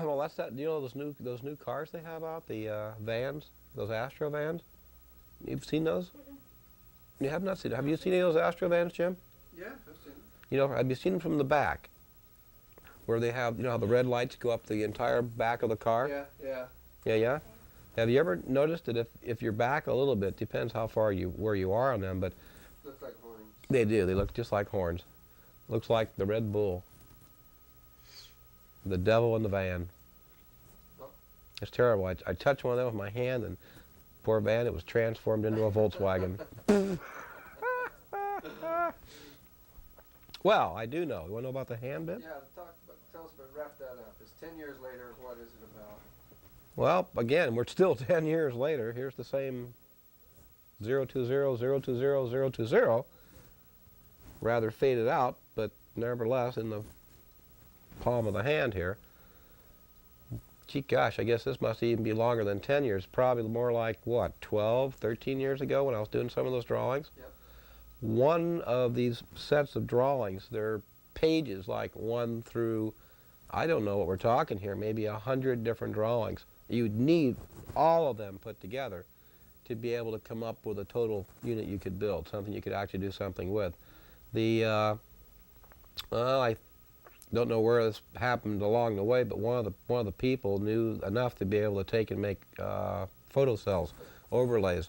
Well, that's that. You know those new cars they have out, the vans, those Astro vans. You've seen those? You have not seen. Have you seen any of those Astro vans, Jim? Yeah, I've seen it. You know, have you seen them from the back, where they have, you know, how the red lights go up the entire back of the car? Yeah, yeah. Yeah, yeah. Have you ever noticed that if you're back a little bit, depends how far where you are on them, but Looks like horns. they do. They look just like horns. Looks like the Red Bull. The devil in the van. Oh. It's terrible. I touched one of them with my hand, and poor van, it was transformed into a Volkswagen. Well, I do know. You want to know about the hand bit? Yeah, tell us, but wrap that up. It's 10 years later. What is it about? Well, again, we're still 10 years later. Here's the same 020, 020, 020. Rather faded out, but nevertheless in the palm of the hand here. Gee, gosh, I guess this must even be longer than 10 years. Probably more like, what, 12, 13 years ago when I was doing some of those drawings? Yep. One of these sets of drawings, they're pages like 1 through, I don't know what we're talking here, maybe 100 different drawings. You'd need all of them put together to be able to come up with a total unit you could build, something you could actually do something with. Well, I don't know where this happened along the way, but one of the people knew enough to be able to take and make photocells, overlays,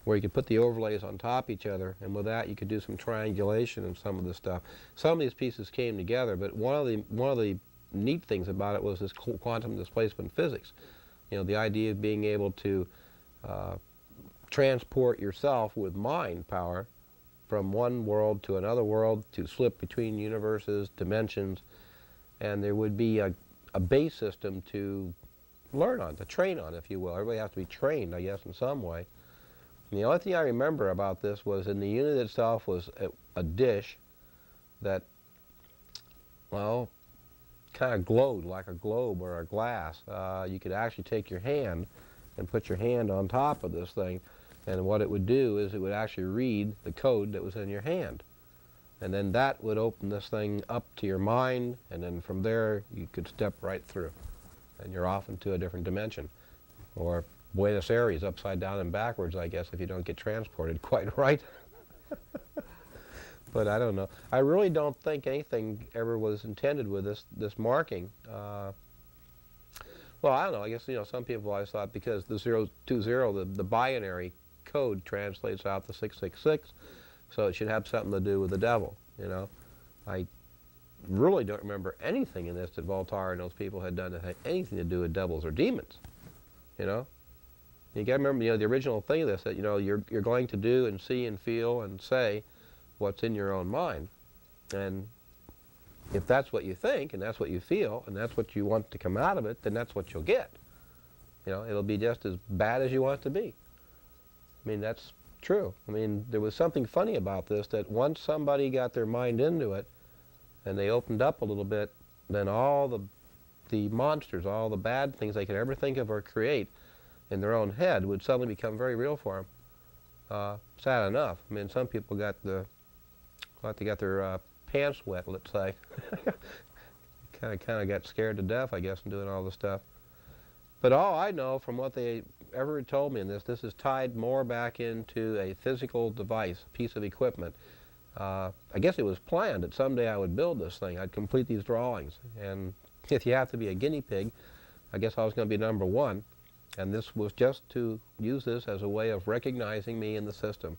where you could put the overlays on top of each other, and with that you could do some triangulation and some of this stuff. Some of these pieces came together, but one of the neat things about it was this quantum displacement physics. You know, the idea of being able to transport yourself with mind power from one world to another world, to slip between universes, dimensions, and there would be a base system to learn on, to train on, if you will. Everybody has to be trained, I guess, in some way. And the only thing I remember about this was in the unit itself was a dish that, well, kind of glowed like a globe or a glass. You could actually take your hand and put your hand on top of this thing, and what it would do is it would actually read the code that was in your hand. And then that would open this thing up to your mind, and then from there you could step right through. And you're off into a different dimension. Or Buenos Aires, upside down and backwards, I guess, if you don't get transported quite right. But I don't know. I really don't think anything ever was intended with this marking. Well, I don't know. I guess, you know, some people always thought because the 020, the binary code translates out the 666, so it should have something to do with the devil, you know. I really don't remember anything in this that Voltaire and those people had done that had anything to do with devils or demons, you know. You got to remember, you know, the original thing of this, that, you know, you're going to do and see and feel and say what's in your own mind. And if that's what you think and that's what you feel and that's what you want to come out of it, then that's what you'll get. You know, it'll be just as bad as you want it to be. I mean, that's true. I mean, there was something funny about this, that once somebody got their mind into it and they opened up a little bit, then all the monsters, all the bad things they could ever think of or create in their own head would suddenly become very real for them. Sad enough. I mean, some people got their pants wet, let's say. kind of got scared to death, I guess, in doing all this stuff. But all I know from what they ever told me in this is tied more back into a physical device, a piece of equipment. I guess it was planned that someday I would build this thing. I'd complete these drawings. And if you have to be a guinea pig, I guess I was going to be number one. And this was just to use this as a way of recognizing me in the system.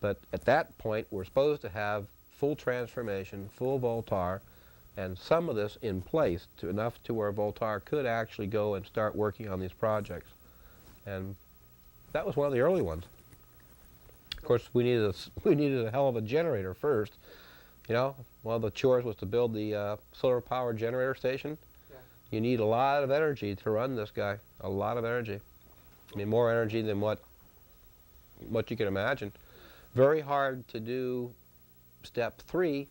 But at that point, we're supposed to have full transformation, full Voltaire, and some of this in place enough to where Voltaire could actually go and start working on these projects. And that was one of the early ones. Of course, we needed a hell of a generator first. You know, one of the chores was to build the solar power generator station. Yeah. You need a lot of energy to run this guy. A lot of energy. I mean, more energy than what you can imagine. Very hard to do step 3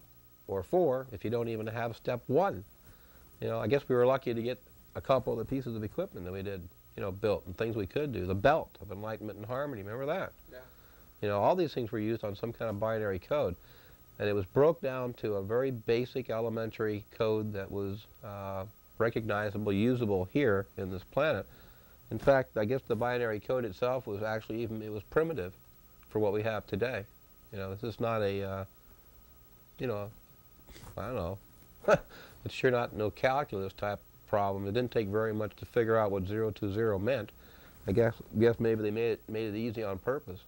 or 4 if you don't even have step 1. You know, I guess we were lucky to get a couple of the pieces of equipment that we did, you know, built, and things we could do. The belt of enlightenment and harmony, remember that? Yeah. You know, all these things were used on some kind of binary code. And it was broke down to a very basic elementary code that was recognizable, usable here in this planet. In fact, I guess the binary code itself was actually it was primitive for what we have today. You know, this is not a, you know, I don't know, it's sure not no calculus type problem. It didn't take very much to figure out what 020 meant. I guess maybe they made it easy on purpose.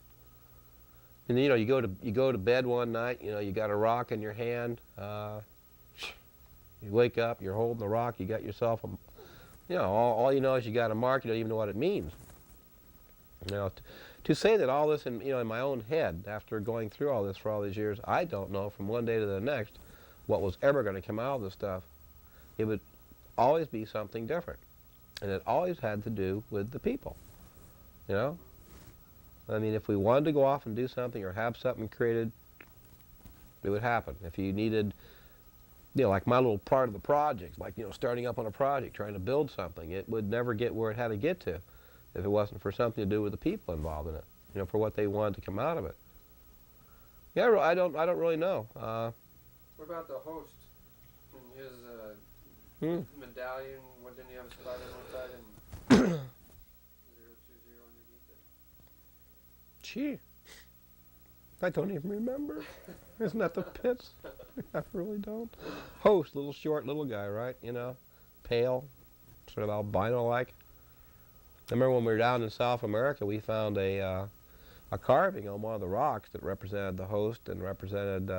And you know, you go to bed one night, you know, you got a rock in your hand, you wake up, you're holding the rock, you got yourself a, you know, all you know is you got a mark, you don't even know what it means. You know, to say that all this in my own head, after going through all this for all these years, I don't know from one day to the next what was ever going to come out of this stuff. It would always be something different, and it always had to do with the people. You know, I mean, if we wanted to go off and do something or have something created, it would happen. If you needed, you know, like my little part of the project, like, you know, starting up on a project, trying to build something, it would never get where it had to get to if it wasn't for something to do with the people involved in it, you know, for what they wanted to come out of it. Yeah, I don't really know. What about the host and his medallion? What, didn't he have a spot on one side and 020 underneath it? Gee, I don't even remember. Isn't that the pits? I really don't. Host, little short little guy, right? You know, pale, sort of albino-like. I remember when we were down in South America, we found a carving on one of the rocks that represented the host and represented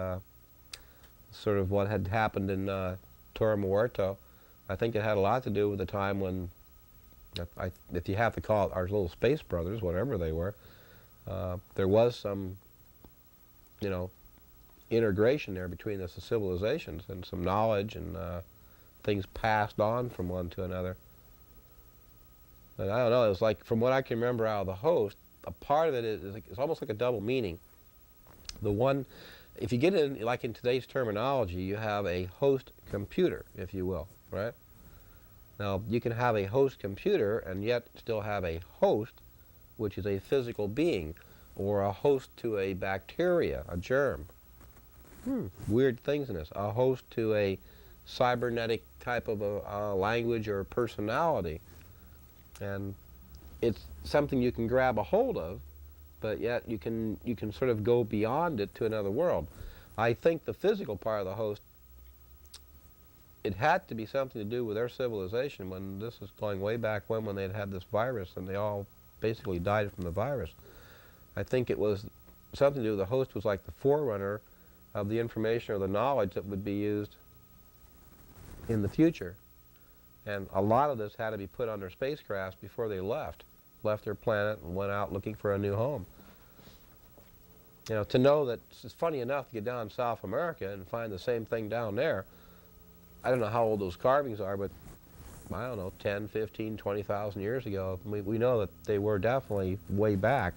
sort of what had happened in Torre Muerto. I think it had a lot to do with the time when, if you have to call it our little space brothers, whatever they were, there was some, you know, integration there between the civilizations and some knowledge and things passed on from one to another. And I don't know, it was like, from what I can remember out of the host, a part of it is it's almost like a double meaning. The one, if you get in, like in today's terminology, you have a host computer, if you will, right? Now, you can have a host computer and yet still have a host, which is a physical being, or a host to a bacteria, a germ. Weird things in this. A host to a cybernetic type of a language or personality. And it's something you can grab a hold of, but yet you can sort of go beyond it to another world. I think the physical part of the host, it had to be something to do with their civilization when this is going way back when they'd had this virus and they all basically died from the virus. I think it was something to do with the host was like the forerunner of the information or the knowledge that would be used in the future. And a lot of this had to be put on their spacecrafts before they left their planet and went out looking for a new home. You know, to know that it's funny enough to get down in South America and find the same thing down there. I don't know how old those carvings are, but I don't know, 10, 15, 20,000 years ago. We know that they were definitely way back.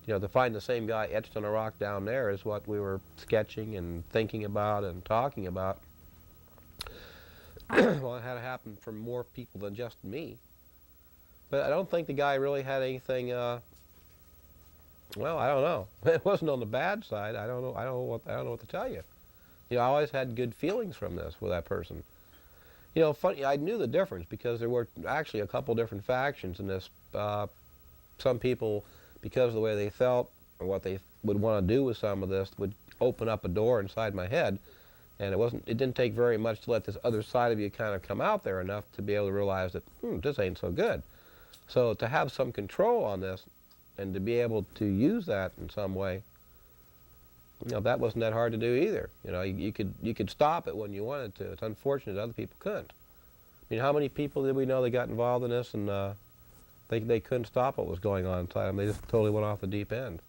You know, to find the same guy etched on a rock down there is what we were sketching and thinking about and talking about. Well, it had to happen for more people than just me. But I don't think the guy really had anything, well, I don't know. It wasn't on the bad side. I don't know what to tell you. You know, I always had good feelings from this with that person. You know, funny, I knew the difference because there were actually a couple different factions in this. Some people, because of the way they felt or what they would want to do with some of this, would open up a door inside my head. And it didn't take very much to let this other side of you kind of come out there enough to be able to realize that, this ain't so good. So to have some control on this and to be able to use that in some way, you know, that wasn't that hard to do either. You know, you could stop it when you wanted to. It's unfortunate other people couldn't. I mean, how many people did we know that got involved in this and they couldn't stop what was going on inside them? They just totally went off the deep end.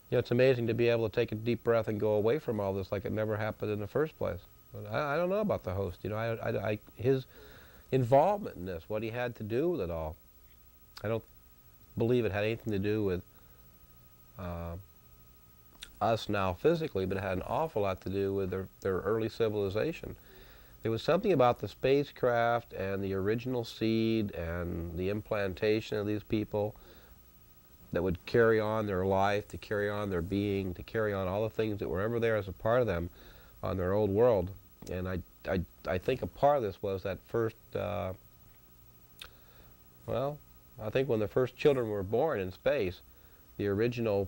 You know, it's amazing to be able to take a deep breath and go away from all this like it never happened in the first place. But I don't know about the host. You know, his involvement in this, what he had to do with it all, I don't believe it had anything to do with us now physically, but it had an awful lot to do with their early civilization. There was something about the spacecraft and the original seed and the implantation of these people that would carry on their life, to carry on their being, to carry on all the things that were ever there as a part of them on their old world. And I think a part of this was that first, well, I think when the first children were born in space, the original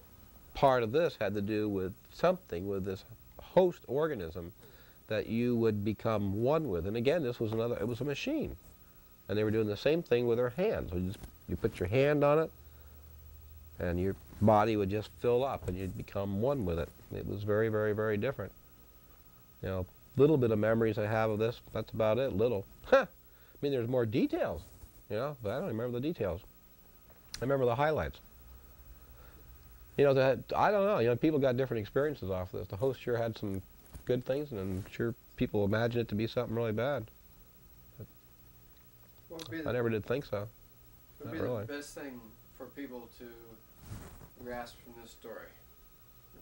part of this had to do with something, with this host organism that you would become one with. And again, this was another, it was a machine. And they were doing the same thing with their hands. You put your hand on it, and your body would just fill up, and you'd become one with it. It was very, very, very different. You know, little bit of memories I have of this, that's about it, little. I mean, there's more details, you know, but I don't remember the details. I remember the highlights. You know, I don't know, you know, people got different experiences off of this. The host sure had some good things, and I'm sure people imagine it to be something really bad. I never did think so. What would be the best thing for people to grasp from this story?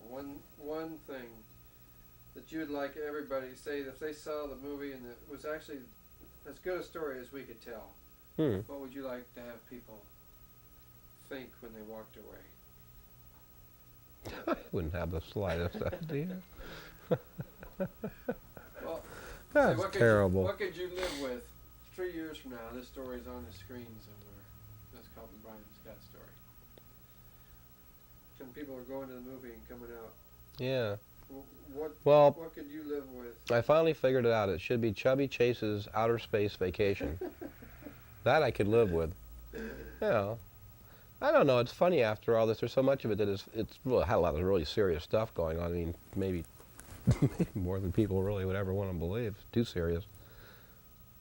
One thing that you'd like everybody to say, if they saw the movie and it was actually as good a story as we could tell, what would you like to have people think when they walked away? I wouldn't have the slightest idea. Well, that's terrible. What could you live with 3 years from now? This story's on the screen somewhere. That's called the Brian Scott story. And people are going to the movie and coming out. Yeah. What could you live with? I finally figured it out. It should be Chubby Chase's Outer Space Vacation. That I could live with. You know, I don't know. It's funny after all this. There's so much of it that it's really had a lot of really serious stuff going on. I mean, maybe more than people really would ever want to believe. It's too serious.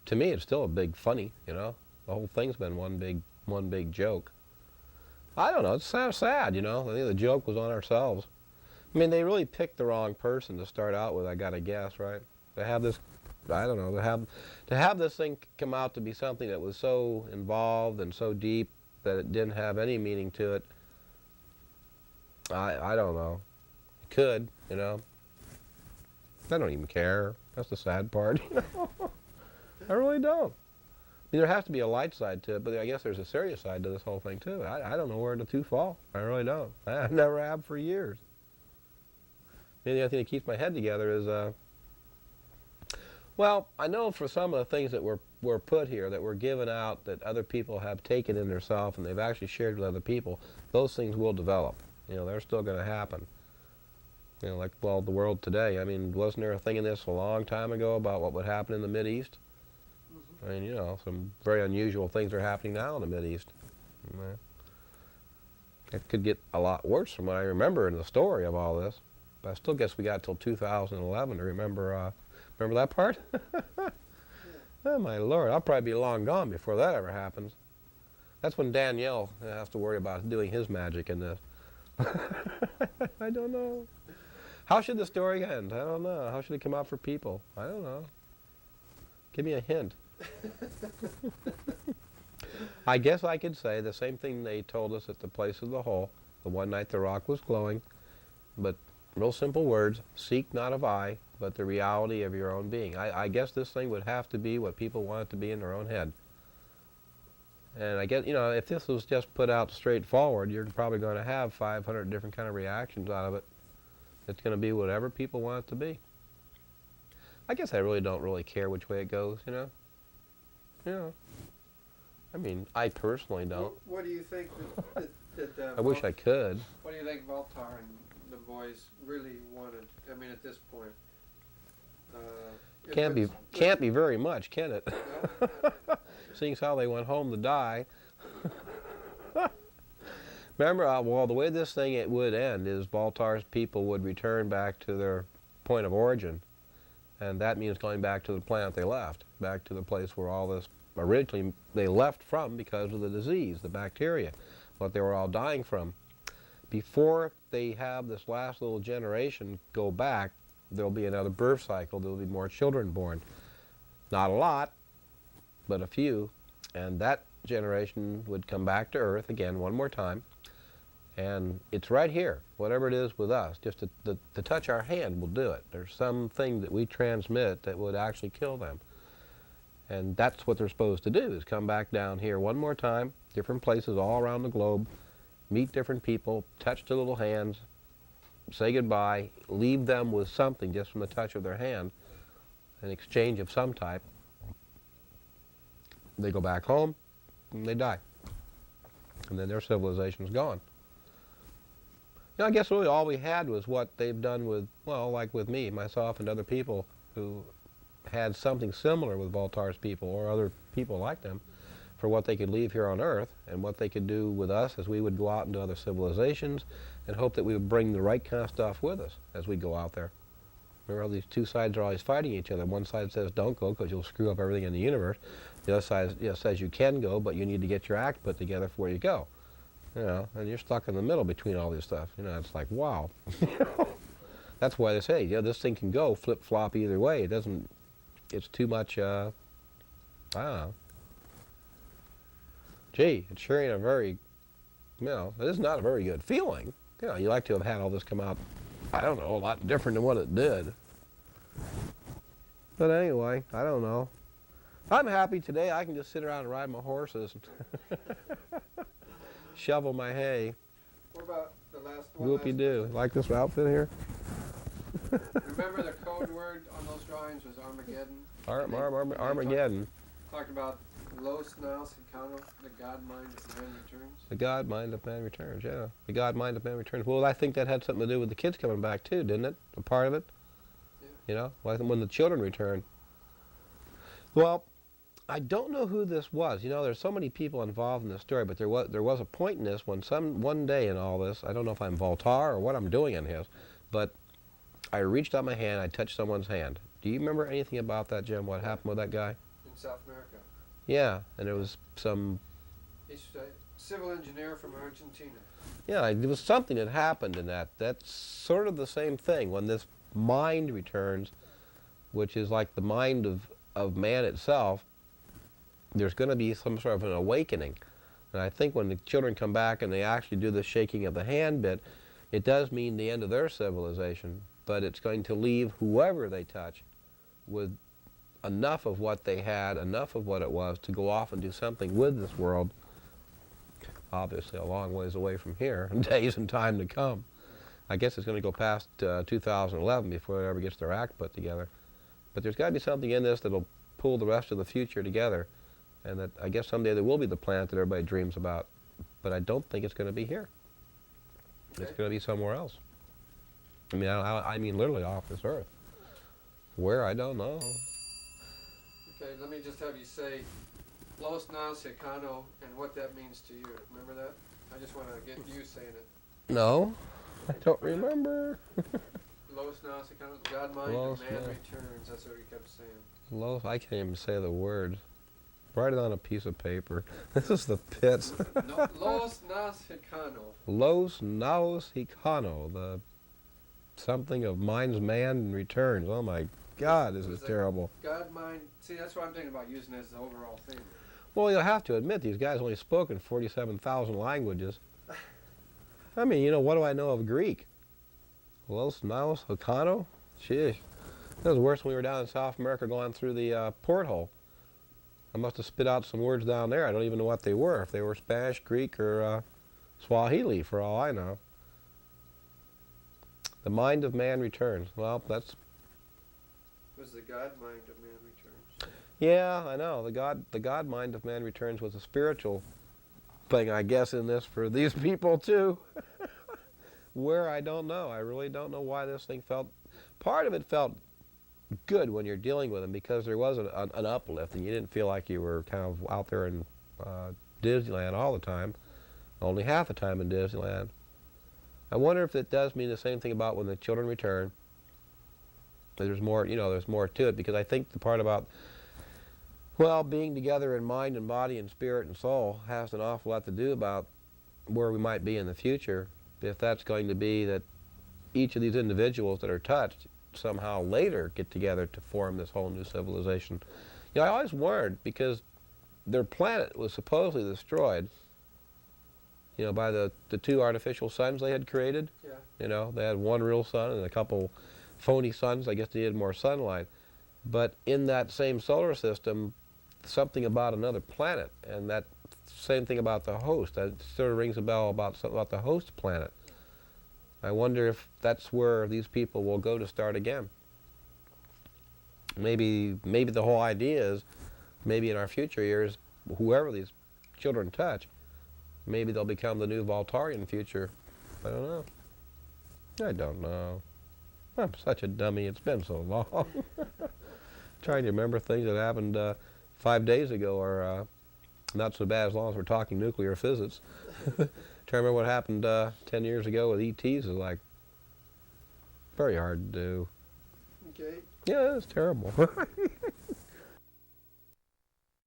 To me, it's still a big funny. You know, the whole thing's been one big joke. I don't know. It's sad. You know, I think the joke was on ourselves. I mean, they really picked the wrong person to start out with, I gotta guess, right? To have this, I don't know, to have this thing come out to be something that was so involved and so deep that it didn't have any meaning to it, I don't know. It could, you know. I don't even care. That's the sad part, you know. I really don't. I mean, there has to be a light side to it, but I guess there's a serious side to this whole thing, too. I don't know where the two fall. I really don't. I never have for years. The only thing that keeps my head together is, well, I know for some of the things that were put here, that were given out, that other people have taken in themselves and they've actually shared with other people, those things will develop. You know, they're still going to happen. You know, like, well, the world today. I mean, wasn't there a thing in this a long time ago about what would happen in the Mideast? I mean, you know, some very unusual things are happening now in the Mideast. It could get a lot worse from what I remember in the story of all this. But I still guess we got till 2011 to remember that part? Oh, my Lord. I'll probably be long gone before that ever happens. That's when Danielle has to worry about doing his magic in this. I don't know. How should the story end? I don't know. How should it come out for people? I don't know. Give me a hint. I guess I could say the same thing they told us at the Place of the Hole, the one night the rock was glowing, but real simple words: seek not of eye, but the reality of your own being. I guess this thing would have to be what people want it to be in their own head. And I guess, you know, if this was just put out straightforward, you're probably going to have 500 different kind of reactions out of it. It's going to be whatever people want it to be. I guess I really don't really care which way it goes, you know? You know. I mean, I personally don't. What do you think that I wish I could. What do you think Voltaire and the boys really wanted? I mean, at this point. Can't be very much, can it? Seeing as how they went home to die. Remember, well, the way this thing it would end is Voltaire's people would return back to their point of origin, and that means going back to the planet they left, back to the place where all this originally they left from because of the disease, the bacteria, what they were all dying from. Before they have this last little generation go back, there'll be another birth cycle. There'll be more children born. Not a lot, but a few. And that generation would come back to Earth again one more time. And it's right here, whatever it is with us. Just to touch our hand will do it. There's something that we transmit that would actually kill them. And that's what they're supposed to do, is come back down here one more time, different places all around the globe, meet different people, touch their little hands, say goodbye, leave them with something just from the touch of their hand, an exchange of some type. They go back home, and they die. And then their civilization's gone. You know, I guess really all we had was what they've done with, well, like with me, myself, and other people who had something similar with Voltaire's people or other people like them, for what they could leave here on Earth and what they could do with us as we would go out into other civilizations and hope that we would bring the right kind of stuff with us as we go out there. Remember, these two sides are always fighting each other. One side says don't go because you'll screw up everything in the universe. The other side says you can go, but you need to get your act put together before you go. You know, and you're stuck in the middle between all this stuff. You know, it's like, wow. That's why they say, you know, this thing can go flip-flop either way. It doesn't, it's too much, I don't know. Gee, it sure ain't a very, you know, it is not a very good feeling. You know, you like to have had all this come out, I don't know, a lot different than what it did. But anyway, I don't know. I'm happy today. I can just sit around and ride my horses and shovel my hay. What about the last one? Whoopie-doo. Like this outfit here? Remember the code word on those drawings was Armageddon? Armageddon. Talked about Los Naus Hikano, the God mind of man returns. The God mind of man returns, yeah. The God mind of man returns. Well, I think that had something to do with the kids coming back too, didn't it? A part of it? Yeah. You know, when the children return. Well, I don't know who this was. You know, there's so many people involved in this story, but there was a point in this when one day in all this, I don't know if I'm Voltaire or what I'm doing in his, but I reached out my hand, I touched someone's hand. Do you remember anything about that, Jim? What happened with that guy? In South America. Yeah, and it was some... He's a civil engineer from Argentina. Yeah, there was something that happened in that. That's sort of the same thing. When this mind returns, which is like the mind of man itself, there's going to be some sort of an awakening. And I think when the children come back and they actually do the shaking of the hand bit, it does mean the end of their civilization, but it's going to leave whoever they touch with enough of what they had, enough of what it was, to go off and do something with this world, obviously a long ways away from here, days and time to come. I guess it's going to go past 2011 before it ever gets their act put together. But there's got to be something in this that'll pull the rest of the future together, and that I guess someday there will be the planet that everybody dreams about. But I don't think it's going to be here. Okay. It's going to be somewhere else. I mean, I mean literally off this earth. Where, I don't know. Okay, let me just have you say Los Naus Hikano and what that means to you. Remember that? I just want to get you saying it. No, I don't remember. Los Naus Hikano, the God mind Los of man Naus. returns. That's what we kept saying. Los, I can't even say the word. Write it on a piece of paper. This is the pits. No, Los Naus Hikano. Los Naus Hikano, the something of mind's man returns. Oh my God, this is terrible. God mind. See, that's what I'm thinking about using as the overall theme. Well, you'll have to admit these guys only spoke in 47,000 languages. I mean, you know, what do I know of Greek? Los Naus Hikano? Sheesh. That was worse when we were down in South America going through the porthole. I must have spit out some words down there. I don't even know what they were, if they were Spanish, Greek, or Swahili, for all I know. The mind of man returns. Well, that's... It was the God mind of man returns. Yeah, I know. The God mind of man returns was a spiritual thing, I guess, in this for these people, too. Where, I don't know. I really don't know why this thing felt... Part of it felt good when you're dealing with them because there was an uplift and you didn't feel like you were kind of out there in Disneyland all the time, only half the time in Disneyland. I wonder if it does mean the same thing about when the children return. There's more, you know, there's more to it, because I think the part about, well, being together in mind and body and spirit and soul has an awful lot to do about where we might be in the future, if that's going to be that each of these individuals that are touched somehow later get together to form this whole new civilization. You know, I always wondered, because their planet was supposedly destroyed, you know, by the two artificial suns they had created. Yeah. You know, they had one real sun and a couple phony suns. I guess they needed more sunlight. But in that same solar system, something about another planet, and that same thing about the host. That sort of rings a bell about something about the host planet. I wonder if that's where these people will go to start again. maybe the whole idea is, maybe in our future years, whoever these children touch, maybe they'll become the new Voltarian future. I don't know. I don't know. I'm such a dummy. It's been so long. Trying to remember things that happened 5 days ago are not so bad as long as we're talking nuclear physics. Trying to remember what happened 10 years ago with ETs is like very hard to do. Okay. Yeah, it's terrible.